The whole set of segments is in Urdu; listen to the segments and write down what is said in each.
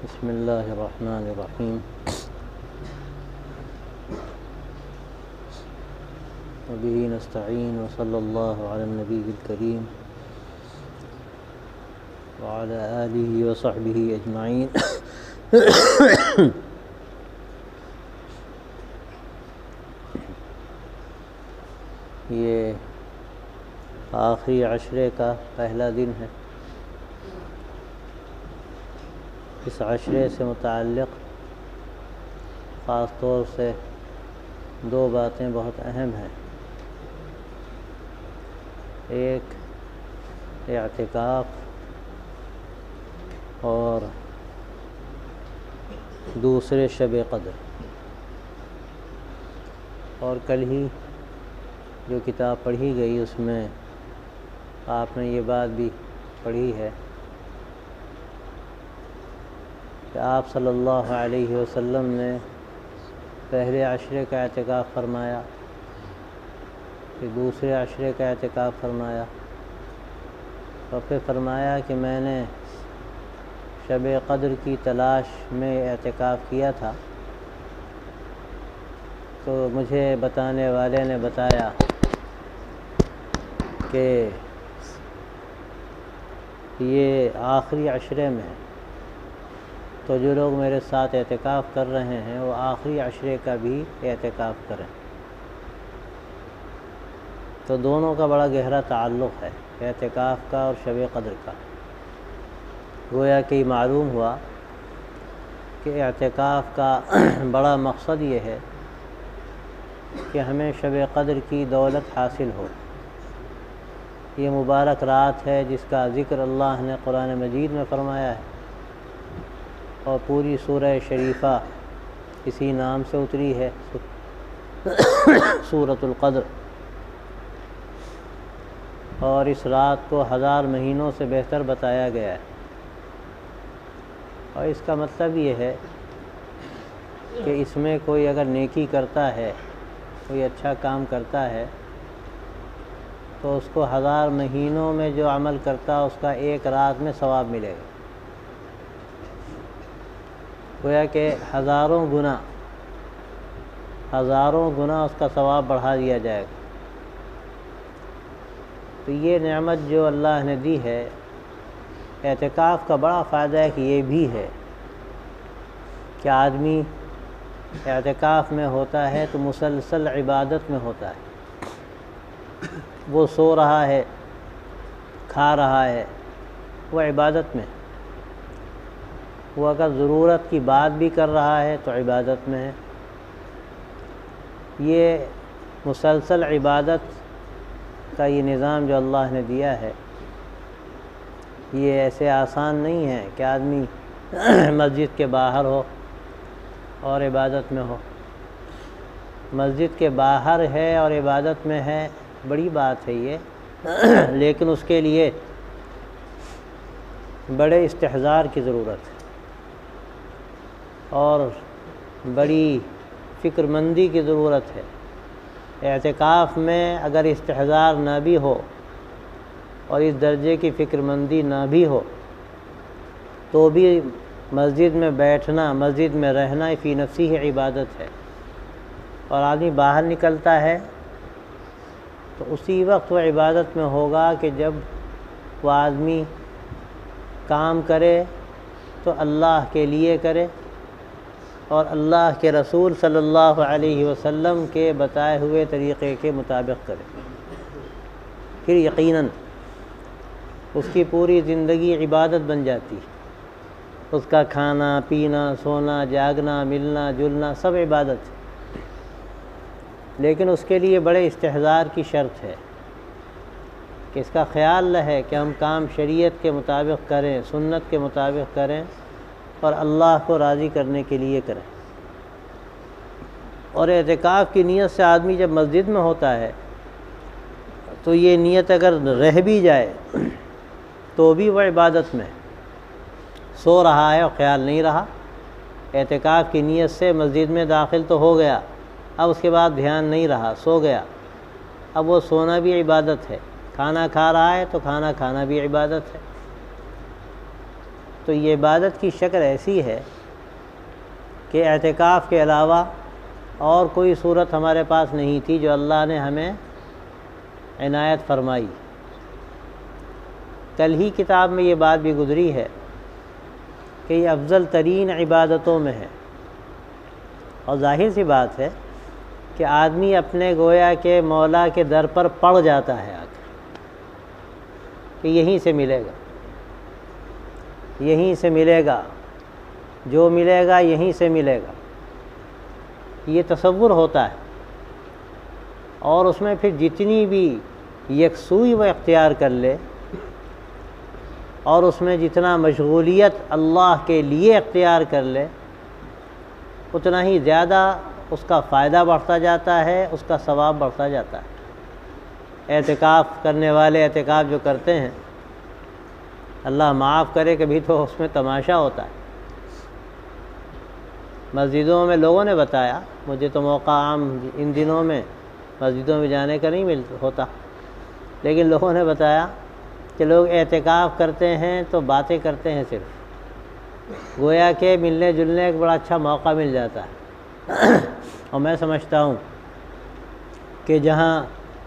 بسم اللہ الرحمن الرحیم وبہ نستعین وصلی اللہ علی النبی الکریم وعلی آلہ وصحبہ اجمعین۔ یہ آخری عشرے کا پہلا دن ہے۔ اس عشرے سے متعلق خاص طور سے دو باتیں بہت اہم ہیں۔ ایک اعتکاف اور دوسرے شب قدر۔ اور کل ہی جو کتاب پڑھی گئی اس میں آپ نے یہ بات بھی پڑھی ہے کہ آپ صلی اللہ علیہ وسلم نے پہلے عشرے کا اعتکاف فرمایا، پھر دوسرے عشرے کا اعتکاف فرمایا، اور پھر فرمایا کہ میں نے شب قدر کی تلاش میں اعتکاف کیا تھا، تو مجھے بتانے والے نے بتایا کہ یہ آخری عشرے میں، تو جو لوگ میرے ساتھ اعتکاف کر رہے ہیں وہ آخری عشرے کا بھی اعتکاف کریں۔ تو دونوں کا بڑا گہرا تعلق ہے، اعتکاف کا اور شب قدر کا۔ گویا کہ معلوم ہوا کہ اعتکاف کا بڑا مقصد یہ ہے کہ ہمیں شب قدر کی دولت حاصل ہو۔ یہ مبارک رات ہے جس کا ذکر اللہ نے قرآن مجید میں فرمایا ہے، اور پوری سورہ شریفہ اسی نام سے اتری ہے، سورۃ القدر۔ اور اس رات کو 1000 مہینوں سے بہتر بتایا گیا ہے۔ اور اس کا مطلب یہ ہے کہ اس میں کوئی اگر نیکی کرتا ہے، کوئی اچھا کام کرتا ہے، تو اس کو 1000 مہینوں میں جو عمل کرتا اس کا ایک رات میں ثواب ملے گا۔ گویا کہ ہزاروں گنا اس کا ثواب بڑھا دیا جائے گا۔ تو یہ نعمت جو اللہ نے دی ہے، اعتکاف کا بڑا فائدہ ہے کہ یہ بھی ہے کہ آدمی اعتکاف میں ہوتا ہے تو مسلسل عبادت میں ہوتا ہے۔ وہ سو رہا ہے، کھا رہا ہے، وہ عبادت میں۔ وہ اگر ضرورت کی بات بھی کر رہا ہے تو عبادت میں ہے۔ یہ مسلسل عبادت کا یہ نظام جو اللہ نے دیا ہے، یہ ایسے آسان نہیں ہے کہ آدمی مسجد کے باہر ہو اور عبادت میں ہو۔ مسجد کے باہر ہے اور عبادت میں ہے، بڑی بات ہے یہ، لیکن اس کے لیے بڑے استحضار کی ضرورت ہے اور بڑی فکر مندی کی ضرورت ہے۔ اعتکاف میں اگر استحضار نہ بھی ہو اور اس درجے کی فکر مندی نہ بھی ہو تو بھی مسجد میں بیٹھنا، مسجد میں رہنا فی نفسی ہی عبادت ہے۔ اور آدمی باہر نکلتا ہے تو اسی وقت وہ عبادت میں ہوگا کہ جب وہ آدمی کام کرے تو اللہ کے لیے کرے اور اللہ کے رسول صلی اللہ علیہ وسلم کے بتائے ہوئے طریقے کے مطابق کرے، پھر یقیناً اس کی پوری زندگی عبادت بن جاتی ہے۔ اس کا کھانا، پینا، سونا، جاگنا، ملنا، جلنا سب عبادت ہے۔ لیکن اس کے لیے بڑے استحضار کی شرط ہے کہ اس کا خیال رہے کہ ہم کام شریعت کے مطابق کریں، سنت کے مطابق کریں اور اللہ کو راضی کرنے کے لیے کریں۔ اور اعتکاف کی نیت سے آدمی جب مسجد میں ہوتا ہے تو یہ نیت اگر رہ بھی جائے تو بھی وہ عبادت میں سو رہا ہے اور خیال نہیں رہا۔ اعتکاف کی نیت سے مسجد میں داخل تو ہو گیا، اب اس کے بعد دھیان نہیں رہا، سو گیا، اب وہ سونا بھی عبادت ہے۔ کھانا کھا رہا ہے تو کھانا کھانا بھی عبادت ہے۔ تو یہ عبادت کی شکل ایسی ہے کہ اعتکاف کے علاوہ اور کوئی صورت ہمارے پاس نہیں تھی جو اللہ نے ہمیں عنایت فرمائی۔ کل ہی کتاب میں یہ بات بھی گزری ہے کہ یہ افضل ترین عبادتوں میں ہے، اور ظاہر سی بات ہے کہ آدمی اپنے گویا کے مولا کے در پر پڑ جاتا ہے آ کر کہ یہیں سے ملے گا، یہیں سے ملے گا، جو ملے گا یہیں سے ملے گا، یہ تصور ہوتا ہے۔ اور اس میں پھر جتنی بھی یکسوئی وہ اختیار کر لے اور اس میں جتنا مشغولیت اللہ کے لیے اختیار کر لے اتنا ہی زیادہ اس کا فائدہ بڑھتا جاتا ہے، اس کا ثواب بڑھتا جاتا ہے۔ اعتکاف کرنے والے اعتکاف جو کرتے ہیں، اللہ معاف کرے، کبھی تو اس میں تماشا ہوتا ہے۔ مسجدوں میں لوگوں نے بتایا، مجھے تو موقع عام ان دنوں میں مسجدوں میں جانے کا نہیں ہوتا، لیکن لوگوں نے بتایا کہ لوگ اعتکاف کرتے ہیں تو باتیں کرتے ہیں، صرف گویا کہ ملنے جلنے ایک بڑا اچھا موقع مل جاتا ہے۔ اور میں سمجھتا ہوں کہ جہاں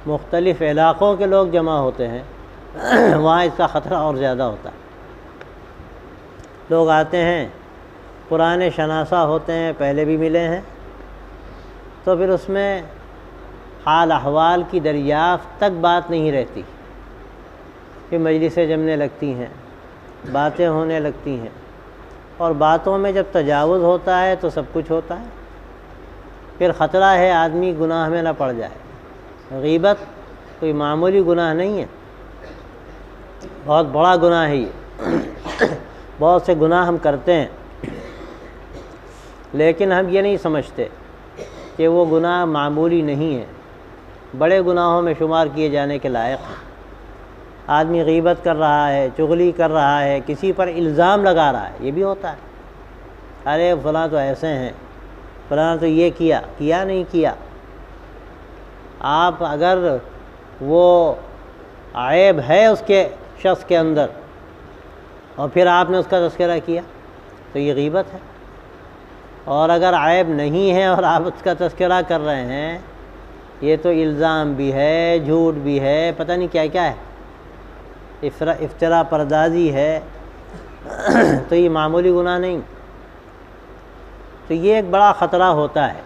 مختلف علاقوں کے لوگ جمع ہوتے ہیں وہاں اس کا خطرہ اور زیادہ ہوتا ہے۔ لوگ آتے ہیں، پرانے شناسہ ہوتے ہیں، پہلے بھی ملے ہیں، تو پھر اس میں حال احوال کی دریافت تک بات نہیں رہتی، پھر مجلسیں جمنے لگتی ہیں، باتیں ہونے لگتی ہیں، اور باتوں میں جب تجاوز ہوتا ہے تو سب کچھ ہوتا ہے۔ پھر خطرہ ہے آدمی گناہ میں نہ پڑ جائے۔ غیبت کوئی معمولی گناہ نہیں ہے، بہت بڑا گناہ ہے یہ۔ بہت سے گناہ ہم کرتے ہیں لیکن ہم یہ نہیں سمجھتے کہ وہ گناہ معمولی نہیں ہے، بڑے گناہوں میں شمار کیے جانے کے لائق ہیں۔ آدمی غیبت کر رہا ہے، چغلی کر رہا ہے، کسی پر الزام لگا رہا ہے، یہ بھی ہوتا ہے۔ ارے فلاں تو ایسے ہیں، فلاں تو یہ کیا نہیں کیا۔ آپ اگر وہ عیب ہے اس کے شخص کے اندر اور پھر آپ نے اس کا تذکرہ کیا تو یہ غیبت ہے، اور اگر عیب نہیں ہے اور آپ اس کا تذکرہ کر رہے ہیں یہ تو الزام بھی ہے، جھوٹ بھی ہے، پتہ نہیں کیا کیا ہے، افتراء پردازی ہے، تو یہ معمولی گناہ نہیں۔ تو یہ ایک بڑا خطرہ ہوتا ہے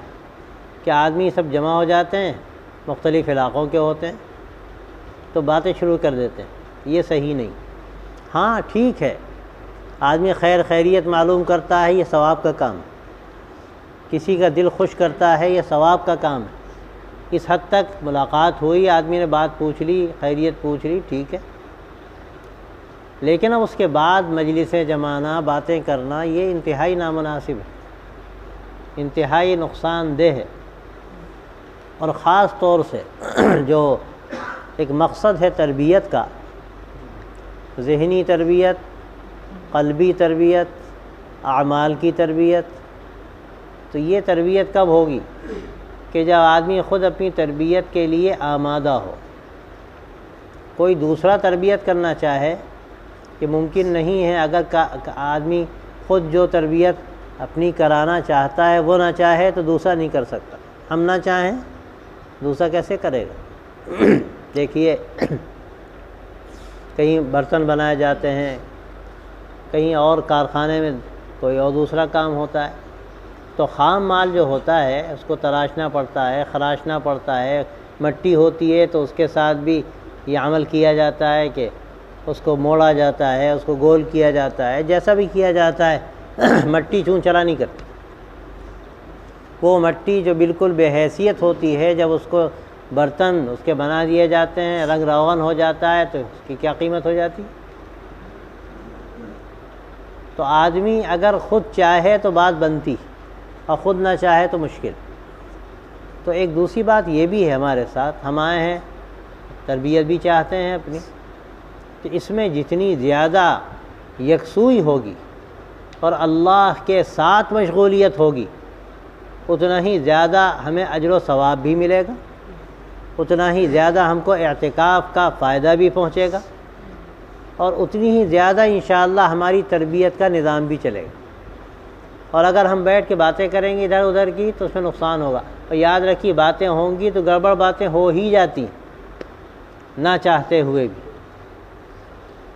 کہ آدمی سب جمع ہو جاتے ہیں، مختلف علاقوں کے ہوتے ہیں، تو باتیں شروع کر دیتے ہیں، یہ صحیح نہیں۔ ہاں ٹھیک ہے، آدمی خیر خیریت معلوم کرتا ہے، یہ ثواب کا کام ہے، کسی کا دل خوش کرتا ہے، یہ ثواب کا کام ہے۔ اس حد تک ملاقات ہوئی، آدمی نے بات پوچھ لی، خیریت پوچھ لی، ٹھیک ہے، لیکن اب اس کے بعد مجلسیں جمانا، باتیں کرنا، یہ انتہائی نامناسب ہے، انتہائی نقصان دہ ہے۔ اور خاص طور سے جو ایک مقصد ہے تربیت کا، ذہنی تربیت، قلبی تربیت، اعمال کی تربیت، تو یہ تربیت کب ہوگی کہ جب آدمی خود اپنی تربیت کے لیے آمادہ ہو۔ کوئی دوسرا تربیت کرنا چاہے کہ ممکن نہیں ہے، اگر آدمی خود جو تربیت اپنی کرانا چاہتا ہے وہ نہ چاہے تو دوسرا نہیں کر سکتا۔ ہم نہ چاہیں دوسرا کیسے کرے گا؟ دیکھیے کہیں برتن بنائے جاتے ہیں، کہیں اور کارخانے میں کوئی اور دوسرا کام ہوتا ہے، تو خام مال جو ہوتا ہے اس کو تراشنا پڑتا ہے، خراشنا پڑتا ہے، مٹی ہوتی ہے تو اس کے ساتھ بھی یہ عمل کیا جاتا ہے کہ اس کو موڑا جاتا ہے، اس کو گول کیا جاتا ہے، جیسا بھی کیا جاتا ہے، مٹی چون چلا نہیں کرتی۔ وہ مٹی جو بالکل بے حیثیت ہوتی ہے، جب اس کو برتن اس کے بنا دیے جاتے ہیں، رنگ روغن ہو جاتا ہے تو اس کی کیا قیمت ہو جاتی؟ تو آدمی اگر خود چاہے تو بات بنتی، اور خود نہ چاہے تو مشکل۔ تو ایک دوسری بات یہ بھی ہے ہمارے ساتھ، ہم آئے ہیں تربیت بھی چاہتے ہیں اپنی، تو اس میں جتنی زیادہ یکسوئی ہوگی اور اللہ کے ساتھ مشغولیت ہوگی اتنا ہی زیادہ ہمیں اجر و ثواب بھی ملے گا، اتنا ہی زیادہ ہم کو اعتکاف کا فائدہ بھی پہنچے گا۔ اور اتنی ہی زیادہ انشاءاللہ ہماری تربیت کا نظام بھی چلے گا۔ اور اگر ہم بیٹھ کے باتیں کریں گے ادھر ادھر کی تو اس میں نقصان ہوگا۔ اور یاد رکھیے باتیں ہوں گی تو گڑبڑ باتیں ہو ہی جاتی ہیں نہ چاہتے ہوئے بھی۔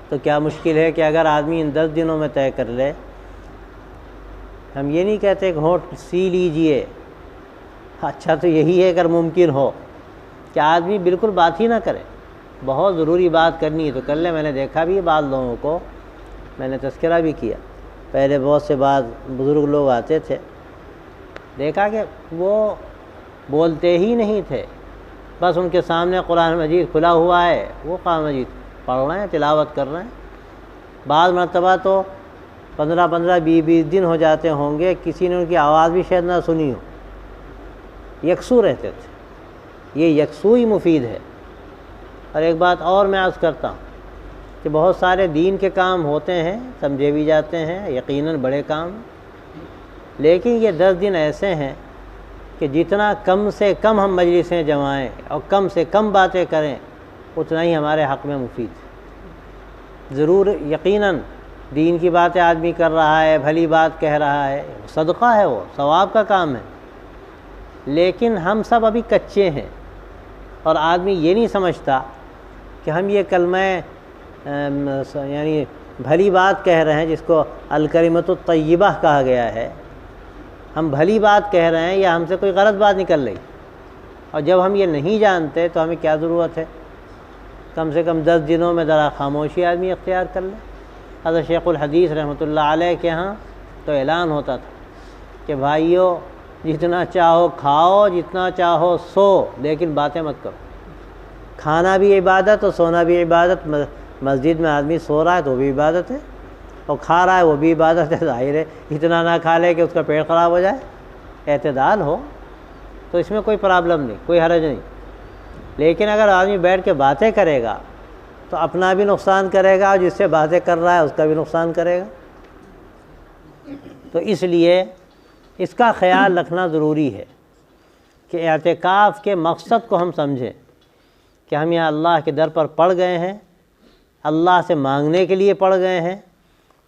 تو کیا مشکل ہے کہ اگر آدمی ان 10 دنوں میں طے کر لے، ہم یہ نہیں کہتے کہ ہونٹ سی لیجئے، اچھا تو یہی ہے اگر ممکن ہو کہ آدمی بالکل بات ہی نہ کرے، بہت ضروری بات کرنی ہے تو کر لے۔ میں نے دیکھا بھی بعض لوگوں کو، میں نے تذکرہ بھی کیا، پہلے بہت سے بعض بزرگ لوگ آتے تھے، دیکھا کہ وہ بولتے ہی نہیں تھے، بس ان کے سامنے قرآن مجید کھلا ہوا ہے، وہ قرآن مجید پڑھ رہے ہیں، تلاوت کر رہے ہیں۔ بعض مرتبہ تو 15 20 دن ہو جاتے ہوں گے کسی نے ان کی آواز بھی شاید نہ سنی ہو، یکسو رہتے تھے۔ یہ یکسوئی مفید ہے۔ اور ایک بات اور میں عرض کرتا ہوں کہ بہت سارے دین کے کام ہوتے ہیں، سمجھے بھی جاتے ہیں، یقیناً بڑے کام، لیکن یہ 10 دن ایسے ہیں کہ جتنا کم سے کم ہم مجلسیں جمائیں اور کم سے کم باتیں کریں اتنا ہی ہمارے حق میں مفید ہے۔ ضرور یقیناً دین کی باتیں آدمی کر رہا ہے، بھلی بات کہہ رہا ہے، صدقہ ہے، وہ ثواب کا کام ہے، لیکن ہم سب ابھی کچے ہیں اور آدمی یہ نہیں سمجھتا کہ ہم یہ کلمہ یعنی بھلی بات کہہ رہے ہیں جس کو الکلمۃ الطیبہ کہا گیا ہے، ہم بھلی بات کہہ رہے ہیں یا ہم سے کوئی غلط بات نکل رہی۔ اور جب ہم یہ نہیں جانتے تو ہمیں کیا ضرورت ہے؟ کم سے کم 10 دنوں میں ذرا خاموشی آدمی اختیار کر لے۔ حضرت شیخ الحدیث رحمۃ اللہ علیہ کے ہاں تو اعلان ہوتا تھا کہ بھائیو جتنا چاہو کھاؤ، جتنا چاہو سو، لیکن باتیں مت کرو۔ کھانا بھی عبادت اور سونا بھی عبادت۔ مسجد میں آدمی سو رہا ہے تو وہ بھی عبادت ہے، اور کھا رہا ہے وہ بھی عبادت ہے۔ ظاہر ہے اتنا نہ کھا لے کہ اس کا پیٹ خراب ہو جائے، اعتدال ہو تو اس میں کوئی پرابلم نہیں، کوئی حرج نہیں۔ لیکن اگر آدمی بیٹھ کے باتیں کرے گا تو اپنا بھی نقصان کرے گا اور جس سے باتیں کر رہا ہے اس کا بھی نقصان کرے گا۔ تو اس لیے اس کا خیال رکھنا ضروری ہے کہ اعتکاف کے مقصد کو ہم سمجھیں کہ ہم یہاں اللہ کے در پر پڑ گئے ہیں، اللہ سے مانگنے کے لیے پڑ گئے ہیں،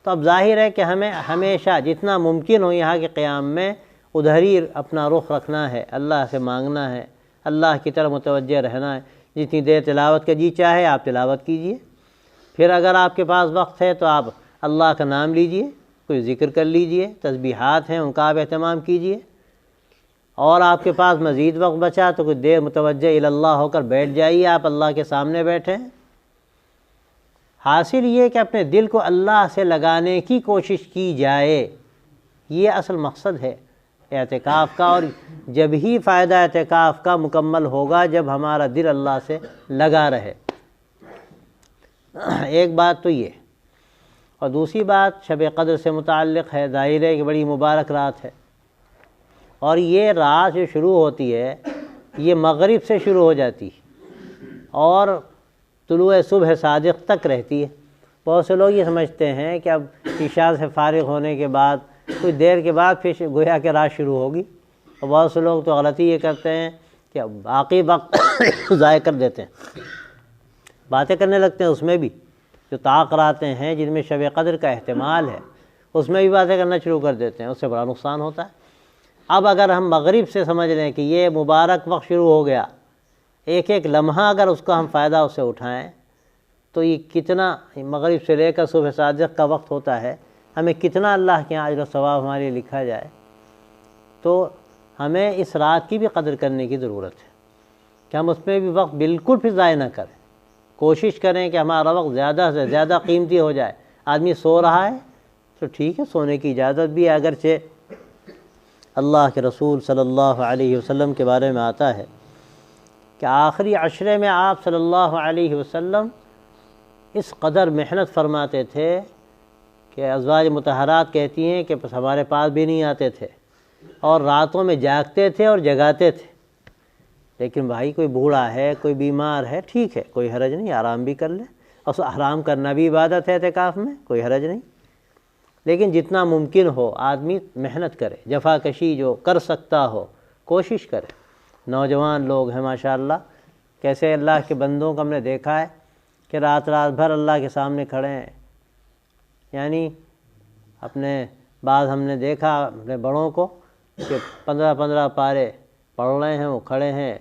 تو اب ظاہر ہے کہ ہمیں ہمیشہ جتنا ممکن ہو یہاں کے قیام میں ادھر ہی اپنا رخ رکھنا ہے، اللہ سے مانگنا ہے، اللہ کی طرف متوجہ رہنا ہے۔ جتنی دیر تلاوت کا جی چاہے آپ تلاوت کیجئے، پھر اگر آپ کے پاس وقت ہے تو آپ اللہ کا نام لیجئے، کوئی ذکر کر لیجئے، تسبیحات ہیں ان کا آپ اہتمام کیجئے، اور آپ کے پاس مزید وقت بچا تو کچھ دیر متوجہ اللہ ہو کر بیٹھ جائیے، آپ اللہ کے سامنے بیٹھیں۔ حاصل یہ کہ اپنے دل کو اللہ سے لگانے کی کوشش کی جائے، یہ اصل مقصد ہے اعتکاف کا۔ اور جب ہی فائدہ اعتکاف کا مکمل ہوگا جب ہمارا دل اللہ سے لگا رہے۔ ایک بات تو یہ، اور دوسری بات شب قدر سے متعلق ہے۔ ظاہر ہے کہ بڑی مبارک رات ہے، اور یہ رات جو شروع ہوتی ہے یہ مغرب سے شروع ہو جاتی ہے اور طلوع صبح صادق تک رہتی ہے۔ بہت سے لوگ یہ سمجھتے ہیں کہ اب عشاء سے فارغ ہونے کے بعد کچھ دیر کے بعد پھر گویا کہ رات شروع ہوگی، اور بہت سے لوگ تو غلطی یہ کرتے ہیں کہ باقی وقت ضائع کر دیتے ہیں، باتیں کرنے لگتے ہیں۔ اس میں بھی جو طاق راتیں ہیں جن میں شب قدر کا احتمال ہے اس میں بھی باتیں کرنا شروع کر دیتے ہیں، اس سے بڑا نقصان ہوتا ہے۔ اب اگر ہم مغرب سے سمجھ لیں کہ یہ مبارک وقت شروع ہو گیا، ایک ایک لمحہ اگر اس کا ہم فائدہ اس سے اٹھائیں تو یہ کتنا مغرب سے لے کر صبح صادق کا وقت ہوتا ہے، ہمیں کتنا اللہ کے یہاں اجر و ثواب ہمارے لیے لکھا جائے۔ تو ہمیں اس رات کی بھی قدر کرنے کی ضرورت ہے کہ ہم اس میں بھی وقت بالکل پھر ضائع نہ کریں، کوشش کریں کہ ہمارا وقت زیادہ سے زیادہ قیمتی ہو جائے۔ آدمی سو رہا ہے تو ٹھیک ہے، سونے کی اجازت بھی ہے، اگرچہ اللہ کے رسول صلی اللہ علیہ وسلم کے بارے میں آتا ہے کہ آخری عشرے میں آپ صلی اللہ علیہ وسلم اس قدر محنت فرماتے تھے کہ ازواج مطہرات کہتی ہیں کہ بس ہمارے پاس بھی نہیں آتے تھے، اور راتوں میں جاگتے تھے اور جگاتے تھے۔ لیکن بھائی کوئی بوڑھا ہے، کوئی بیمار ہے، ٹھیک ہے، کوئی حرج نہیں، آرام بھی کر لے، اور آرام کرنا بھی عبادت ہے اعتکاف میں، کوئی حرج نہیں۔ لیکن جتنا ممکن ہو آدمی محنت کرے، جفا کشی جو کر سکتا ہو کوشش کرے۔ نوجوان لوگ ہیں ماشاءاللہ، کیسے اللہ کے بندوں کو ہم نے دیکھا ہے کہ رات رات بھر اللہ کے سامنے کھڑے ہیں، یعنی اپنے بعض ہم نے دیکھا اپنے بڑوں کو کہ 15 پارے پڑھ رہے ہیں، وہ کھڑے ہیں،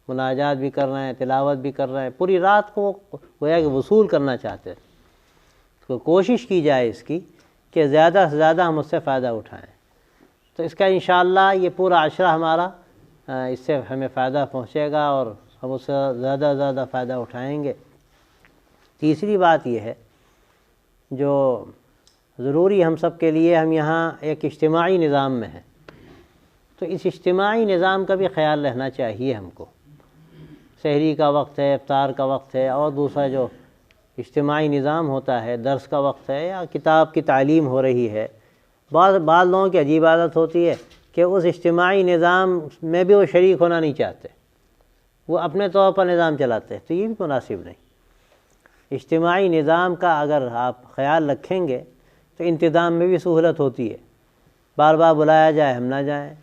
مناجات بھی کر رہے ہیں، تلاوت بھی کر رہے ہیں، پوری رات کو گویا کہ وصول کرنا چاہتے ہیں۔ تو کوشش کی جائے اس کی کہ زیادہ سے زیادہ ہم اس سے فائدہ اٹھائیں، تو اس کا انشاءاللہ یہ پورا عشرہ ہمارا اس سے ہمیں فائدہ پہنچے گا اور ہم اس سے زیادہ زیادہ فائدہ اٹھائیں گے۔ تیسری بات یہ ہے جو ضروری ہم سب کے لیے، ہم یہاں ایک اجتماعی نظام میں ہیں، تو اس اجتماعی نظام کا بھی خیال رہنا چاہیے ہم کو۔ سحری کا وقت ہے، افطار کا وقت ہے، اور دوسرا جو اجتماعی نظام ہوتا ہے، درس کا وقت ہے یا کتاب کی تعلیم ہو رہی ہے، بعض لوگوں کی عجیب عادت ہوتی ہے کہ اس اجتماعی نظام میں بھی وہ شریک ہونا نہیں چاہتے، وہ اپنے طور پر نظام چلاتے ہیں، تو یہ بھی مناسب نہیں۔ اجتماعی نظام کا اگر آپ خیال رکھیں گے تو انتظام میں بھی سہولت ہوتی ہے، بار بار بلایا جائے ہم نہ جائیں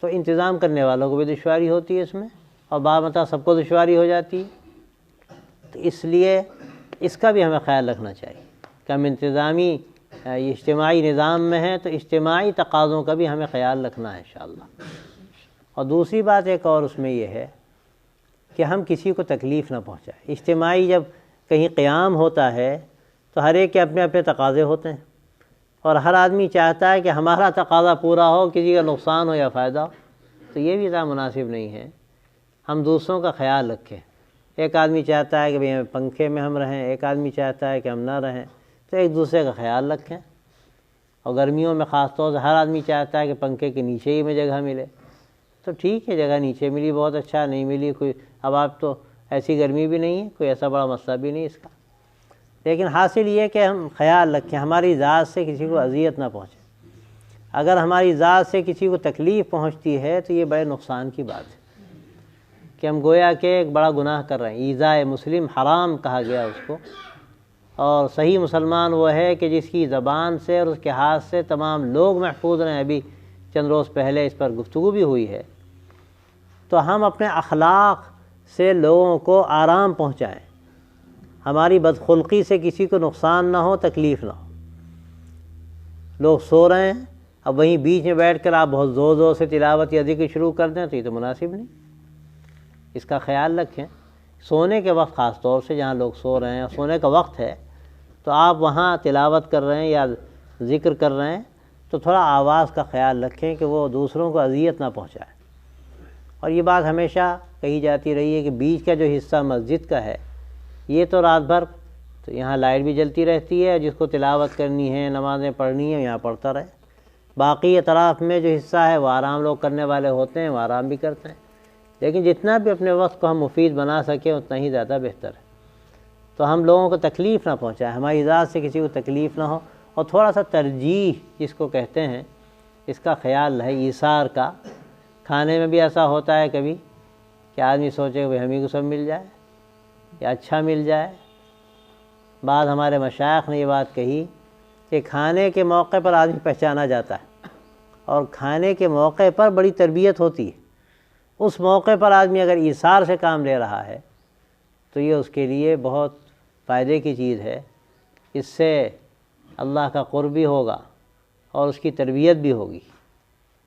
تو انتظام کرنے والوں کو بھی دشواری ہوتی ہے اس میں، اور بعض مرتبہ سب کو دشواری ہو جاتی ہے۔ تو اس لیے اس کا بھی ہمیں خیال رکھنا چاہیے کہ ہم انتظامی اجتماعی نظام میں ہیں، تو اجتماعی تقاضوں کا بھی ہمیں خیال رکھنا ہے انشاءاللہ۔ اور دوسری بات ایک اور اس میں یہ ہے کہ ہم کسی کو تکلیف نہ پہنچائیں۔ اجتماعی جب کہیں قیام ہوتا ہے تو ہر ایک کے اپنے اپنے تقاضے ہوتے ہیں، اور ہر آدمی چاہتا ہے کہ ہمارا تقاضا پورا ہو، کسی کا نقصان ہو یا فائدہ ہو، تو یہ بھی ذرا مناسب نہیں ہے۔ ہم دوسروں کا خیال رکھیں۔ ایک آدمی چاہتا ہے کہ بھئی پنکھے میں ہم رہیں، ایک آدمی چاہتا ہے کہ ہم نہ رہیں، تو ایک دوسرے کا خیال رکھیں۔ اور گرمیوں میں خاص طور سے ہر آدمی چاہتا ہے کہ پنکھے کے نیچے ہی میں جگہ ملے، تو ٹھیک ہے، جگہ نیچے ملی بہت اچھا، نہیں ملی کوئی، اب آپ تو ایسی گرمی بھی نہیں ہے، کوئی ایسا بڑا مسئلہ بھی نہیں اس کا، لیکن حاصل یہ کہ ہم خیال رکھیں ہماری ذات سے کسی کو اذیت نہ پہنچے۔ اگر ہماری ذات سے کسی کو تکلیف پہنچتی ہے تو یہ بڑے نقصان کی بات ہے کہ ہم گویا کہ ایک بڑا گناہ کر رہے ہیں۔ ایذائے مسلم حرام کہا گیا اس کو، اور صحیح مسلمان وہ ہے کہ جس کی زبان سے اور اس کے ہاتھ سے تمام لوگ محفوظ رہیں۔ ابھی چند روز پہلے اس پر گفتگو بھی ہوئی ہے۔ تو ہم اپنے اخلاق سے لوگوں کو آرام پہنچائیں، ہماری بدخلقی سے کسی کو نقصان نہ ہو، تکلیف نہ ہو۔ لوگ سو رہے ہیں، اب وہیں بیچ میں بیٹھ کر آپ بہت زور زور سے تلاوت یا ذکر شروع کر دیں تو یہ تو مناسب نہیں۔ اس کا خیال رکھیں۔ سونے کے وقت خاص طور سے جہاں لوگ سو رہے ہیں اور سونے کا وقت ہے، تو آپ وہاں تلاوت کر رہے ہیں یا ذکر کر رہے ہیں تو تھوڑا آواز کا خیال رکھیں کہ وہ دوسروں کو اذیت نہ پہنچائے۔ اور یہ بات ہمیشہ کہی جاتی رہی ہے کہ بیچ کا جو حصہ مسجد کا ہے، یہ تو رات بھر تو یہاں لائٹ بھی جلتی رہتی ہے، جس کو تلاوت کرنی ہے، نمازیں پڑھنی ہیں، یہاں پڑھتا رہے۔ باقی اطراف میں جو حصہ ہے وہ آرام لوگ کرنے والے ہوتے ہیں، وہ آرام بھی کرتے ہیں، لیکن جتنا بھی اپنے وقت کو ہم مفید بنا سکیں اتنا ہی زیادہ بہتر ہے۔ تو ہم لوگوں کو تکلیف نہ پہنچائیں، ہماری ذات سے کسی کو تکلیف نہ ہو، اور تھوڑا سا ترجیح جس کو کہتے ہیں اس کا خیال رہے، ایثار کا۔ کھانے میں بھی ایسا ہوتا ہے کبھی کہ آدمی سوچے کہ ہمیں کو سب مل جائے یا اچھا مل جائے۔ بعض ہمارے مشائخ نے یہ بات کہی کہ کھانے کے موقع پر آدمی پہچانا جاتا ہے، اور کھانے کے موقع پر بڑی تربیت ہوتی ہے۔ اس موقع پر آدمی اگر ایثار سے کام لے رہا ہے تو یہ اس کے لیے بہت فائدے کی چیز ہے، اس سے اللہ کا قرب بھی ہوگا اور اس کی تربیت بھی ہوگی۔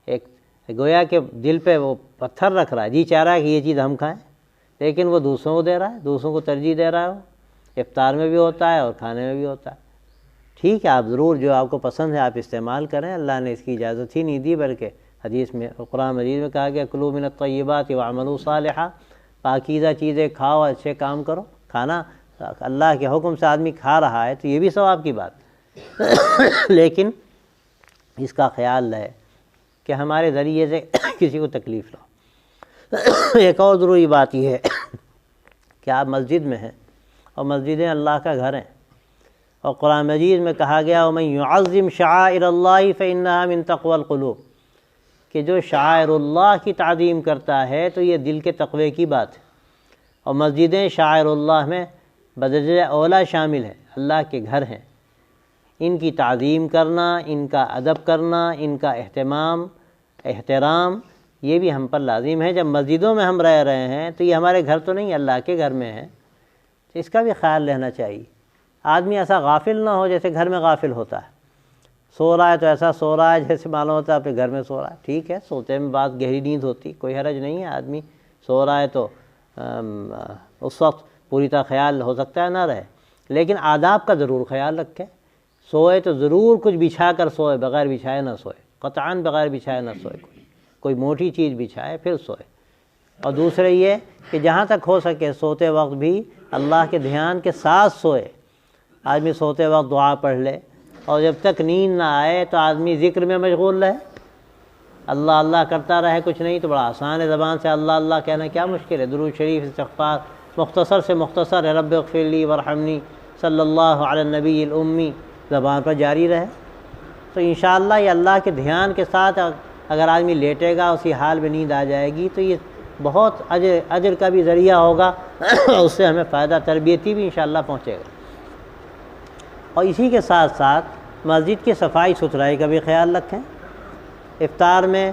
ایک گویا کہ دل پہ وہ پتھر رکھ رہا ہے، جی چاہ رہا ہے کہ یہ چیز ہم کھائیں، لیکن وہ دوسروں کو دے رہا ہے، دوسروں کو ترجیح دے رہا ہے۔ وہ افطار میں بھی ہوتا ہے اور کھانے میں بھی ہوتا ہے۔ ٹھیک ہے، آپ ضرور جو آپ کو پسند ہے آپ استعمال کریں، اللہ نے اس کی اجازت ہی نہیں دی، بلکہ حدیث میں قرآن مجید میں کہا گیا کلوا من الطیبات واعملوا صالحا، پاکیزہ چیزیں کھاؤ، اچھے کام کرو۔ کھانا اللہ کے حکم سے آدمی کھا رہا ہے تو یہ بھی ثواب کی بات لیکن اس کا خیال رہے کہ ہمارے ذریعے سے کسی کو تکلیف نہ ہو۔ ایک اور ضروری بات یہ ہے کہ آپ مسجد میں ہیں، اور مسجدیں اللہ کا گھر ہیں، اور قرآن مجید میں کہا گیا وَمَن يُعَظِّمْ شَعَائِرَ اللَّهِ فَإِنَّهَا مِن تَقْوَى الْقُلُوبِ، کہ جو شعائر اللہ کی تعظیم کرتا ہے تو یہ دل کے تقوی کی بات ہے۔ اور مسجدیں شعائر اللہ میں بدرجہ اولا شامل ہیں، اللہ کے گھر ہیں۔ ان کی تعظیم کرنا، ان کا ادب کرنا، ان کا احترام یہ بھی ہم پر لازم ہے۔ جب مسجدوں میں ہم رہ رہے ہیں تو یہ ہمارے گھر تو نہیں، اللہ کے گھر میں ہے، اس کا بھی خیال رہنا چاہیے۔ آدمی ایسا غافل نہ ہو جیسے گھر میں غافل ہوتا ہے، سو رہا ہے تو ایسا سو رہا ہے جیسے معلوم ہوتا ہے اپنے گھر میں سو رہا ہے۔ ٹھیک ہے، سوتے میں بات گہری نیند ہوتی، کوئی حرج نہیں ہے، آدمی سو رہا ہے تو اس وقت پوری طرح خیال ہو سکتا ہے نہ رہے، لیکن آداب کا ضرور خیال رکھے۔ سوئے تو ضرور کچھ بچھا کر سوئے، بغیر بچھائے نہ سوئے، قطعاً بغیر بچھائے نہ سوئے، کوئی موٹی چیز بچھائے پھر سوئے۔ اور دوسرے یہ کہ جہاں تک ہو سکے سوتے وقت بھی اللہ کے دھیان کے ساتھ سوئے۔ آدمی سوتے وقت دعا پڑھ لے، اور جب تک نیند نہ آئے تو آدمی ذکر میں مشغول رہے، اللہ اللہ کرتا رہے، کچھ نہیں تو بڑا آسان ہے، زبان سے اللہ اللہ کہنا کیا مشکل ہے، درود شریف، استغفار، مختصر سے مختصر ہے، رب اغفر لی ورحمنی صلی اللہ علی النبی الامی، زبان پر جاری رہے تو انشاءاللہ یہ اللہ کے دھیان کے ساتھ اگر آدمی لیٹے گا، اسی حال میں نیند آ جائے گی تو یہ بہت اجر کا بھی ذریعہ ہوگا، اس سے ہمیں فائدہ تربیتی بھی انشاءاللہ پہنچے گا۔ اور اسی کے ساتھ ساتھ مسجد کی صفائی ستھرائی کا بھی خیال رکھیں۔ افطار میں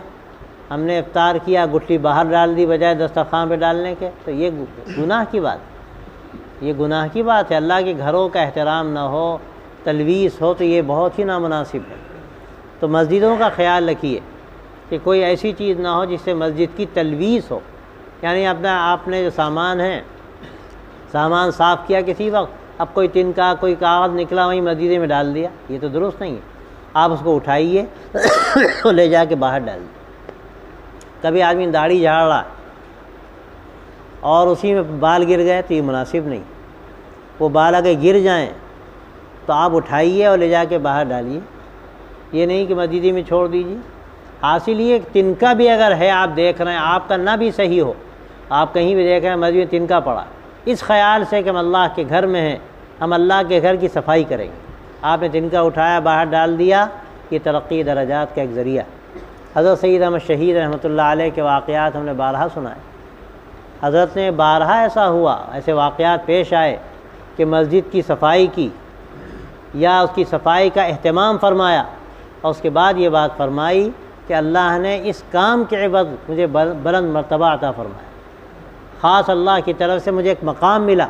ہم نے افطار کیا، گٹھلی باہر ڈال دی بجائے دسترخوان پہ ڈالنے کے، تو یہ گناہ کی بات، یہ گناہ کی بات ہے۔ اللہ کے گھروں کا احترام نہ ہو، تلویث ہو تو یہ بہت ہی نامناسب ہے۔ تو مسجدوں کا خیال رکھیے کہ کوئی ایسی چیز نہ ہو جس سے مسجد کی تلویث ہو، یعنی آپ نے جو سامان ہے، سامان صاف کیا کسی وقت، اب کوئی تنکا کوئی کاغذ نکلا وہیں مسجد میں ڈال دیا، یہ تو درست نہیں ہے۔ آپ اس کو اٹھائیے اور لے جا کے باہر ڈال دیے۔ کبھی آدمی داڑھی جھاڑ رہا اور اسی میں بال گر گئے تو یہ مناسب نہیں، وہ بال اگر گر جائیں تو آپ اٹھائیے اور لے جا کے باہر ڈالیے، یہ نہیں کہ مسجد میں چھوڑ دیجیے۔ حاصل یہ تنکا بھی اگر ہے، آپ دیکھ رہے ہیں، آپ کا نہ بھی صحیح ہو، آپ کہیں بھی دیکھ رہے ہیں مسجد میں تنکا پڑا، اس خیال سے کہ ہم اللہ کے گھر میں ہیں، ہم اللہ کے گھر کی صفائی کریں گے، آپ نے تنکا اٹھایا باہر ڈال دیا، یہ ترقی درجات کا ایک ذریعہ۔ حضرت سید احمد شہید رحمۃ اللہ علیہ کے واقعات ہم نے بارہا سنائے، حضرت نے بارہا ایسا ہوا، ایسے واقعات پیش آئے کہ مسجد کی صفائی کی یا اس کی صفائی کا اہتمام فرمایا، اور اس کے بعد یہ بات فرمائی کہ اللہ نے اس کام کے عوض مجھے بلند مرتبہ عطا فرمایا، خاص اللہ کی طرف سے مجھے ایک مقام ملا،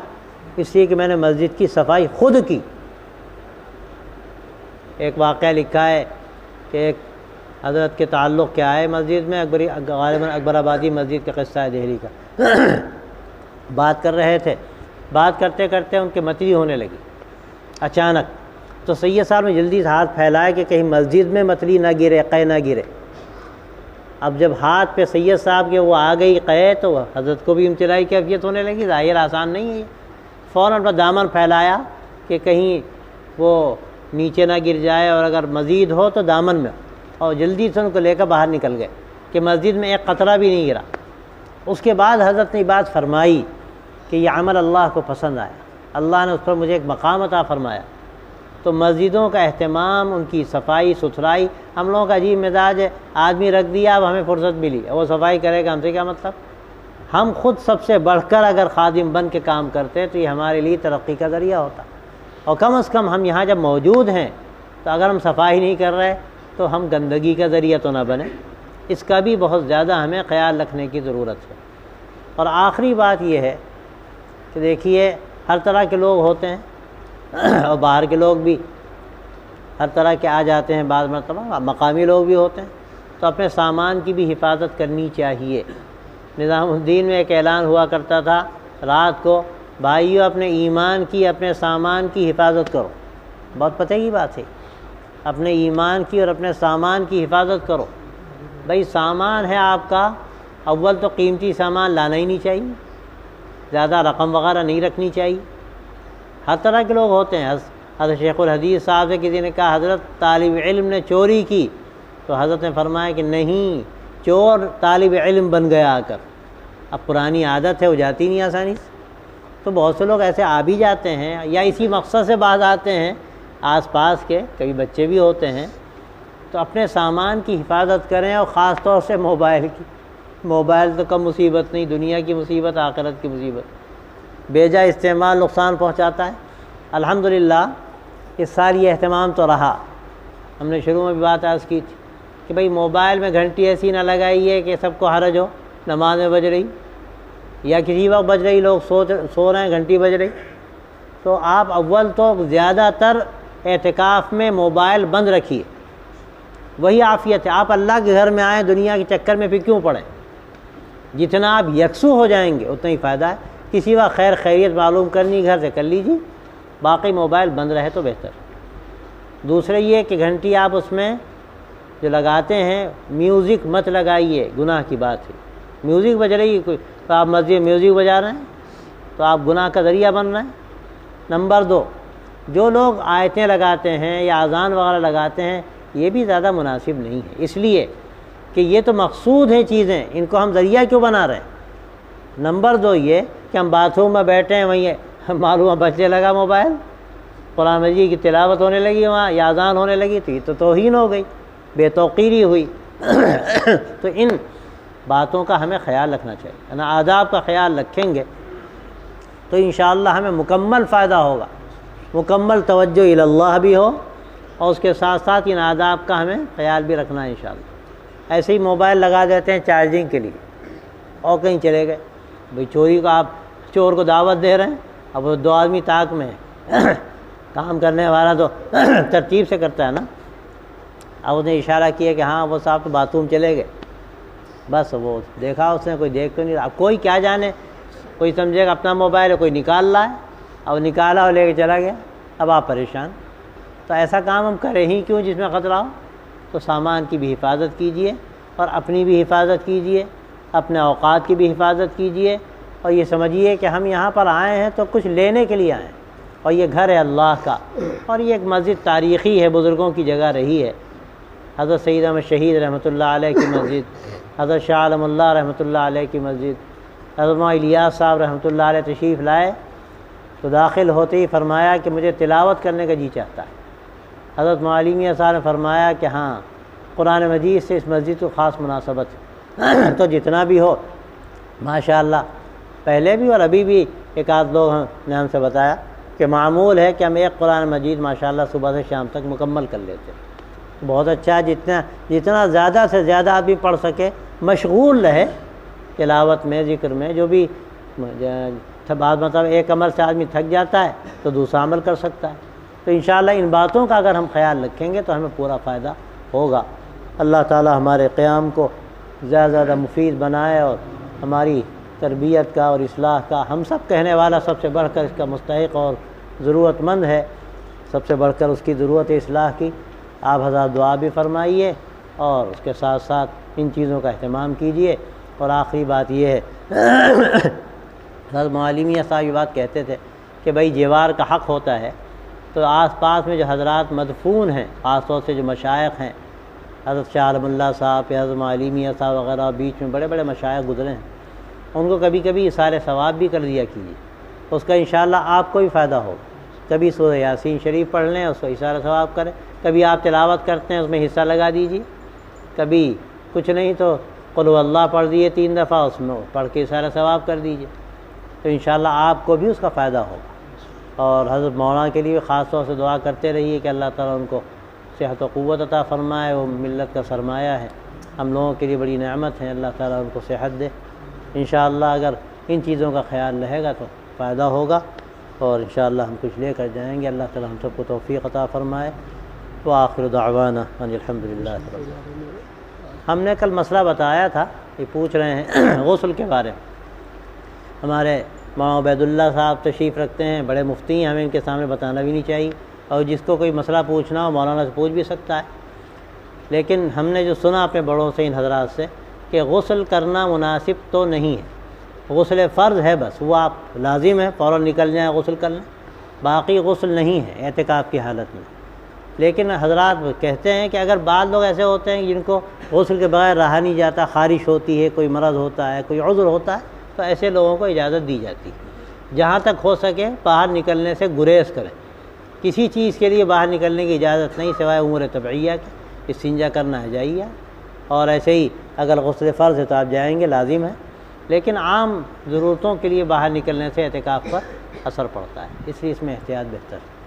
اس لیے کہ میں نے مسجد کی صفائی خود کی۔ ایک واقعہ لکھا ہے کہ ایک حضرت کے تعلق کیا ہے مسجد میں، غالباً اکبر آبادی مسجد کا قصہ ہے دہلی کا، بات کر رہے تھے، بات کرتے کرتے ان کے متلی ہونے لگی اچانک، تو سید صاحب نے جلدی سے ہاتھ پھیلایا کہ کہیں مسجد میں متلی نہ گرے، قے نہ گرے۔ اب جب ہاتھ پہ سید صاحب کے وہ آ گئی قے تو حضرت کو بھی امتلائی کیفیت ہونے لگی، ظاہر آسان نہیں ہے یہ، فوراً اپنا دامن پھیلایا کہ کہیں وہ نیچے نہ گر جائے، اور اگر مزید ہو تو دامن میں، اور جلدی سے ان کو لے کر باہر نکل گئے کہ مسجد میں ایک قطرہ بھی نہیں گرا۔ اس کے بعد حضرت نے بات فرمائی کہ یہ عمل اللہ کو پسند آیا، اللہ نے اس پر مجھے ایک مقام عطا فرمایا۔ تو مسجدوں کا اہتمام، ان کی صفائی ستھرائی، ہم لوگوں کا عجیب مزاج ہے، آدمی رکھ دیا، اب ہمیں فرصت ملی، وہ صفائی کرے گا، ہم سے کیا مطلب؟ ہم خود سب سے بڑھ کر اگر خادم بن کے کام کرتے تو یہ ہمارے لیے ترقی کا ذریعہ ہوتا، اور کم از کم ہم یہاں جب موجود ہیں تو اگر ہم صفائی نہیں کر رہے تو ہم گندگی کا ذریعہ تو نہ بنے، اس کا بھی بہت زیادہ ہمیں خیال رکھنے کی ضرورت ہے۔ اور آخری بات یہ ہے کہ دیکھیے ہر طرح کے لوگ ہوتے ہیں، اور باہر کے لوگ بھی ہر طرح کے آ جاتے ہیں، بعض مرتبہ مقامی لوگ بھی ہوتے ہیں، تو اپنے سامان کی بھی حفاظت کرنی چاہیے۔ نظام الدین میں ایک اعلان ہوا کرتا تھا رات کو، بھائیو اپنے ایمان کی، اپنے سامان کی حفاظت کرو، بہت پتہ کی بات ہے، اپنے ایمان کی اور اپنے سامان کی حفاظت کرو۔ بھائی سامان ہے آپ کا، اول تو قیمتی سامان لانا ہی نہیں چاہیے، زیادہ رقم وغیرہ نہیں رکھنی چاہیے۔ ہر طرح کے لوگ ہوتے ہیں، حضرت شیخ الحدیث صاحب سے کسی نے کہا حضرت طالب علم نے چوری کی، تو حضرت نے فرمایا کہ نہیں، چور طالب علم بن گیا آ کر، اب پرانی عادت ہے، وہ جاتی نہیں آسانی سے۔ تو بہت سے لوگ ایسے آ بھی جاتے ہیں، یا اسی مقصد سے بعض آتے ہیں آس پاس کے، کبھی بچے بھی ہوتے ہیں، تو اپنے سامان کی حفاظت کریں، اور خاص طور سے موبائل کی۔ موبائل تو کم مصیبت نہیں، دنیا کی مصیبت، آخرت کی مصیبت، بے جا استعمال نقصان پہنچاتا ہے۔ الحمدللہ اس سال یہ اہتمام تو رہا، ہم نے شروع میں بھی بات عرض کی تھی کہ بھئی موبائل میں گھنٹی ایسی نہ لگائیے کہ سب کو حرج ہو، نماز میں بج رہی یا کسی وقت بج رہی، لوگ سو رہے ہیں، گھنٹی بج رہی، تو آپ اول تو زیادہ تر اعتکاف میں موبائل بند رکھیے، وہی عافیت ہے۔ آپ اللہ کے گھر میں آئیں، دنیا کے چکر میں پھر کیوں پڑیں؟ جتنا آپ یکسو ہو جائیں گے اتنا ہی فائدہ ہے۔ کسی وقت خیر خیریت معلوم کرنی گھر سے کر لیجیے، باقی موبائل بند رہے تو بہتر۔ دوسرے یہ کہ گھنٹی آپ اس میں جو لگاتے ہیں میوزک مت لگائیے، گناہ کی بات ہے۔ میوزک بج رہی ہے کوئی تو آپ مسجد میوزک بجا رہے ہیں تو آپ گناہ کا ذریعہ بن رہے ہیں۔ نمبر 2، جو لوگ آیتیں لگاتے ہیں یا اذان وغیرہ لگاتے ہیں یہ بھی زیادہ مناسب نہیں ہے، اس لیے کہ یہ تو مقصود ہیں چیزیں، ان کو ہم ذریعہ کیوں بنا رہے ہیں؟ نمبر 2 یہ کہ ہم باتھ روم میں بیٹھے ہیں، وہیں معلوم بچنے لگا موبائل، قرآن مجید کی تلاوت ہونے لگی وہاں یا اذان ہونے لگی تو یہ تو توہین ہو گئی، بے توقیری ہوئی۔ تو ان باتوں کا ہمیں خیال رکھنا چاہیے، نا آداب کا خیال رکھیں گے تو انشاءاللہ ہمیں مکمل فائدہ ہوگا، مکمل توجہ الی اللہ بھی ہو، اور اس کے ساتھ ساتھ ان آداب کا ہمیں خیال بھی رکھنا ہے انشاءاللہ۔ ایسے ہی موبائل لگا دیتے ہیں چارجنگ کے لیے اور کہیں چلے گئے، بھئی چوری کو آپ چور کو دعوت دے رہے ہیں، اب وہ 2 آدمی طاق میں ہیں، کام کرنے والا تو ترتیب سے کرتا ہے نا۔ اب اس نے اشارہ کیا کہ ہاں وہ صاحب تو باتھ روم چلے گئے، بس وہ دیکھا اس نے، کوئی دیکھ تو نہیں رہا۔ اب کوئی کیا جانے، کوئی سمجھے گا اپنا موبائل ہے، کوئی نکال رہا ہے، اب نکالا اور لے کے چلا گیا، اب آپ پریشان۔ تو ایسا کام ہم کریں ہی کیوں جس میں خطرہ ہو؟ تو سامان کی بھی حفاظت کیجیے اور اپنی بھی حفاظت کیجیے، اپنے اوقات کی بھی حفاظت کیجیے، اور یہ سمجھیے کہ ہم یہاں پر آئے ہیں تو کچھ لینے کے لیے آئے ہیں، اور یہ گھر ہے اللہ کا، اور یہ ایک مسجد تاریخی ہے، بزرگوں کی جگہ رہی ہے۔ حضرت سید احمد شہید رحمۃ اللہ علیہ کی مسجد، حضرت شاہ عالم اللہ رحمۃ اللہ علیہ کی مسجد، حضرت مولانا الیاس صاحب رحمۃ اللہ علیہ تشریف لائے تو داخل ہوتے ہی فرمایا کہ مجھے تلاوت کرنے کا جی چاہتا ہے۔ حضرت مولانا میاں صاحب نے فرمایا کہ ہاں قرآن مجید سے اس مسجد کو خاص مناسبت ہے۔ تو جتنا بھی ہو ماشاءاللہ، پہلے بھی اور ابھی بھی ایک آدھ لوگ نے ہم سے بتایا کہ معمول ہے کہ ہم ایک قرآن مجید ماشاءاللہ صبح سے شام تک مکمل کر لیتے ہیں۔ بہت اچھا ہے، جتنا زیادہ سے زیادہ آدمی پڑھ سکے، مشغول رہے تلاوت میں، ذکر میں، جو بھی بعض مطلب ایک عمل سے آدمی تھک جاتا ہے تو دوسرا عمل کر سکتا ہے۔ تو انشاءاللہ ان باتوں کا اگر ہم خیال رکھیں گے تو ہمیں پورا فائدہ ہوگا۔ اللہ تعالی ہمارے قیام کو زیادہ زیادہ مفید بنائے، اور ہماری تربیت کا اور اصلاح کا ہم سب کہنے والا سب سے بڑھ کر اس کا مستحق اور ضرورت مند ہے، سب سے بڑھ کر اس کی ضرورت اصلاح کی۔ آپ حضرات دعا بھی فرمائیے اور اس کے ساتھ ساتھ ان چیزوں کا اہتمام کیجیے۔ اور آخری بات یہ ہے، حضرت معلمیہ صاحب یہ بات کہتے تھے کہ بھئی جیوار کا حق ہوتا ہے، تو آس پاس میں جو حضرات مدفون ہیں، خاص طور سے جو مشائخ ہیں، حضرت شاہ عالم اللہ صاحب، حضرت معلمیہ صاحب وغیرہ، بیچ میں بڑے بڑے مشائخ گزرے ہیں، ان کو کبھی کبھی اثار ثواب بھی کر دیا کیجیے، اس کا انشاءاللہ آپ کو بھی فائدہ ہوگا۔ کبھی سورہ یاسین شریف پڑھ لیں، اس کو اثار ثواب کریں، کبھی آپ تلاوت کرتے ہیں اس میں حصہ لگا دیجیے، کبھی کچھ نہیں تو قل هو اللہ پڑھ دیے 3 دفعہ، اس میں پڑھ کے اثار ثواب کر دیجیے، تو انشاءاللہ آپ کو بھی اس کا فائدہ ہوگا۔ اور حضرت مولانا کے لیے خاص طور سے دعا کرتے رہیے کہ اللہ تعالیٰ ان کو صحت و قوت عطا فرمائے، وہ ملت کا سرمایہ ہے، ہم لوگوں کے لیے بڑی نعمت ہے، اللہ تعالیٰ ان کو صحت دے۔ انشاءاللہ اگر ان چیزوں کا خیال رہے گا تو فائدہ ہوگا، اور انشاءاللہ ہم کچھ لے کر جائیں گے۔ اللہ تعالیٰ ہم سب کو توفیق عطا فرمائے۔ وآخر دعوانا ان الحمدللہ رب العالمین۔ ہم نے کل مسئلہ بتایا تھا، یہ پوچھ رہے ہیں غسل کے بارے میں۔ ہمارے مولانا عبید اللہ صاحب تشریف رکھتے ہیں، بڑے مفتی ہیں، ہمیں ان کے سامنے بتانا بھی نہیں چاہیے، اور جس کو کوئی مسئلہ پوچھنا ہو مولانا سے پوچھ بھی سکتا ہے۔ لیکن ہم نے جو سنا اپنے بڑوں سے، ان حضرات سے، کہ غسل کرنا مناسب تو نہیں ہے، غسل فرض ہے، بس وہ آپ لازم ہے فوراً نکل جائیں غسل کر لیں، باقی غسل نہیں ہے اعتکاف کی حالت میں۔ لیکن حضرات کہتے ہیں کہ اگر بعض لوگ ایسے ہوتے ہیں جن کو غسل کے بغیر رہا نہیں جاتا، خارش ہوتی ہے، کوئی مرض ہوتا ہے، کوئی عذر ہوتا ہے، تو ایسے لوگوں کو اجازت دی جاتی ہے جہاں تک ہو سکے باہر نکلنے سے گریز کریں۔ کسی چیز کے لیے باہر نکلنے کی اجازت نہیں سوائے امور طبعیہ کی، استنجا کرنا ہے جائیے، اور ایسے ہی اگر غسل فرض ہے تو آپ جائیں گے، لازم ہے، لیکن عام ضرورتوں کے لیے باہر نکلنے سے اعتکاف پر اثر پڑتا ہے، اس لیے اس میں احتیاط بہتر ہے۔